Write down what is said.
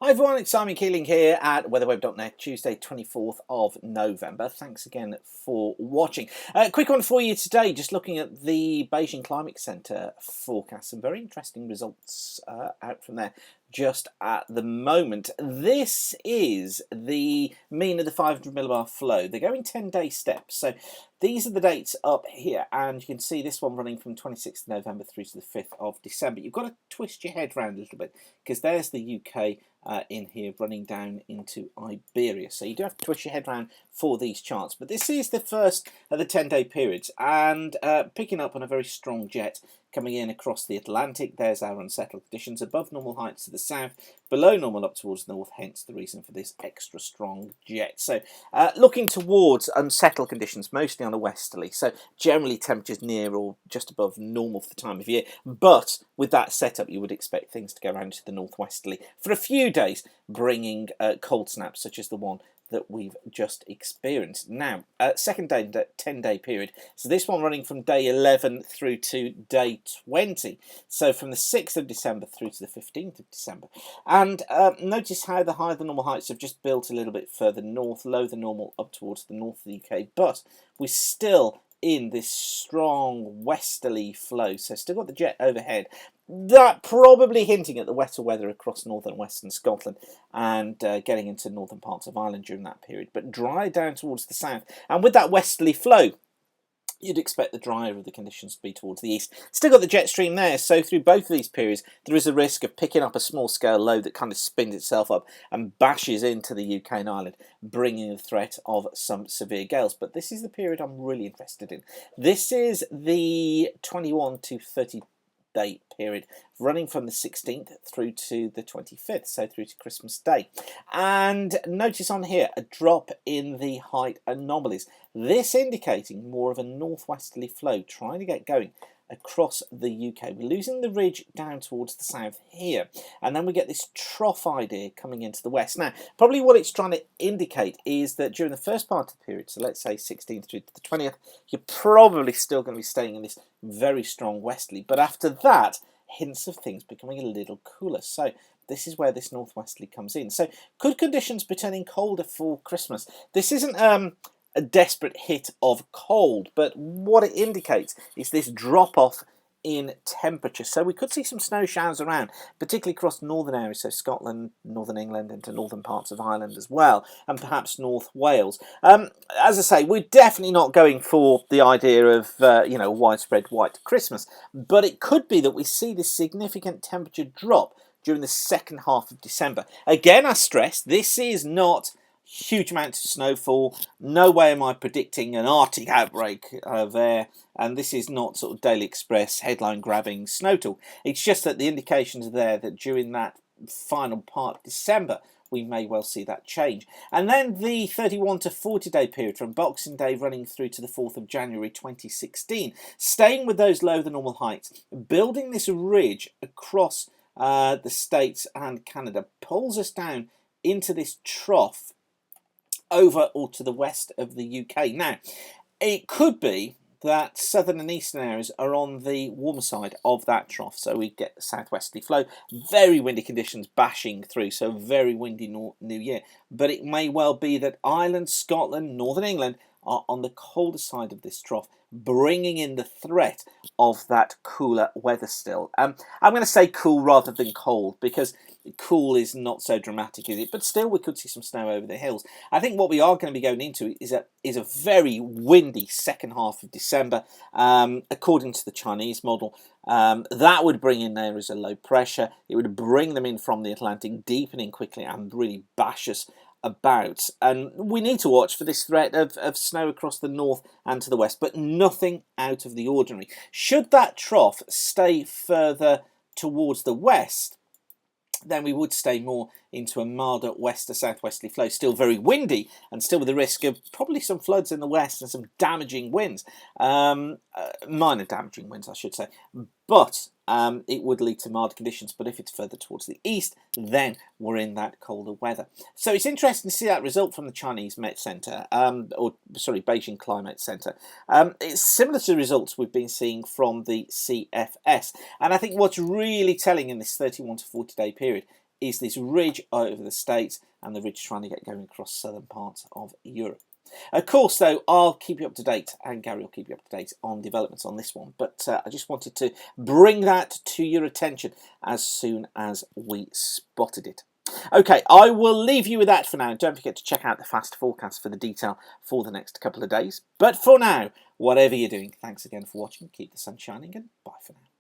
Hi everyone, it's Simon Keeling here at weatherweb.net, Tuesday 24th of November. Thanks again for watching. Quick one for you today, just looking at the Beijing Climate Centre forecast. Some very interesting results out from there just at the moment. This is the mean of the 500 millibar flow. They're going 10-day steps. So these are the dates up here, and you can see this one running from 26th of November through to the 5th of December. You've got to twist your head around a little bit because there's the UK in here running down into Iberia. So you do have to twist your head around for these charts. But this is the first of the 10-day periods, and picking up on a very strong jet coming in across the Atlantic. There's our unsettled conditions above normal heights to the south, below normal up towards the north, hence the reason for this extra strong jet. So looking towards unsettled conditions, mostly on a westerly, so generally temperatures near or just above normal for the time of year, but with that setup you would expect things to go around to the northwesterly for a few days, bringing cold snaps such as the one that we've just experienced. Now, second day, 10-day period. So this one running from day 11 through to day 20. So from the 6th of December through to the 15th of December. And notice how the higher than normal heights have just built a little bit further north, low than normal up towards the north of the UK. But we're still in this strong westerly flow. So still got the jet overhead. That probably hinting at the wetter weather across northern and western Scotland and getting into northern parts of Ireland during that period, but dry down towards the south. And with that westerly flow, you'd expect the drier of the conditions to be towards the east. Still got the jet stream there, so through both of these periods there is a risk of picking up a small scale low that kind of spins itself up and bashes into the UK and Ireland, bringing the threat of some severe gales. But this is the period I'm really interested in. This is the 21 to 30 day period running from the 16th through to the 25th, so through to Christmas Day. And notice on here a drop in the height anomalies, this indicating more of a northwesterly flow trying to get going across the UK. We're losing the ridge down towards the south here, and then we get this trough idea coming into the west. Now, probably what it's trying to indicate is that during the first part of the period, so let's say 16th through to the 20th, you're probably still going to be staying in this very strong westerly, but after that, hints of things becoming a little cooler. So this is where this northwesterly comes in. So could conditions be turning colder for Christmas? This isn't a desperate hit of cold, but what it indicates is this drop off in temperature. So we could see some snow showers around, particularly across northern areas, so Scotland, northern England, into northern parts of Ireland as well, and perhaps North Wales. As I say, we're definitely not going for the idea of widespread white Christmas, but it could be that we see this significant temperature drop during the second half of December. Again, I stress, this is not huge amounts of snowfall. No way am I predicting an Arctic outbreak there, and this is not sort of Daily Express headline grabbing snow talk. It's just that the indications are there that during that final part of December we may well see that change. And then the 31 to 40 day period from Boxing Day running through to the 4th of January 2016, staying with those lower than normal heights, building this ridge across the States and Canada, pulls us down into this trough over or to the west of the UK. Now, it could be that southern and eastern areas are on the warmer side of that trough, so we get the southwesterly flow, very windy conditions bashing through, so very windy New Year. But it may well be that Ireland, Scotland, northern England are on the colder side of this trough, bringing in the threat of that cooler weather still. I'm going to say cool rather than cold, because cool is not so dramatic, is it? But still, we could see some snow over the hills. I think what we are going to be going into is a very windy second half of December, according to the Chinese model. That would bring in there as a low pressure. It would bring them in from the Atlantic, deepening quickly and really bash us about. And we need to watch for this threat of snow across the north and to the west, but nothing out of the ordinary. Should that trough stay further towards the west, then we would stay more into a milder west to southwesterly flow, still very windy and still with the risk of probably some floods in the west and some damaging winds, minor damaging winds I should say, but it would lead to mild conditions. But if it's further towards the east, then we're in that colder weather. So it's interesting to see that result from the Chinese Met Centre, Beijing Climate Centre. It's similar to the results we've been seeing from the CFS, and I think what's really telling in this 31 to 40 day period is this ridge over the States and the ridge trying to get going across southern parts of Europe. Of course, though, I'll keep you up to date, and Gary will keep you up to date on developments on this one. But I just wanted to bring that to your attention as soon as we spotted it. Okay, I will leave you with that for now. Don't forget to check out the fast forecast for the detail for the next couple of days. But for now, whatever you're doing, thanks again for watching. Keep the sun shining, and bye for now.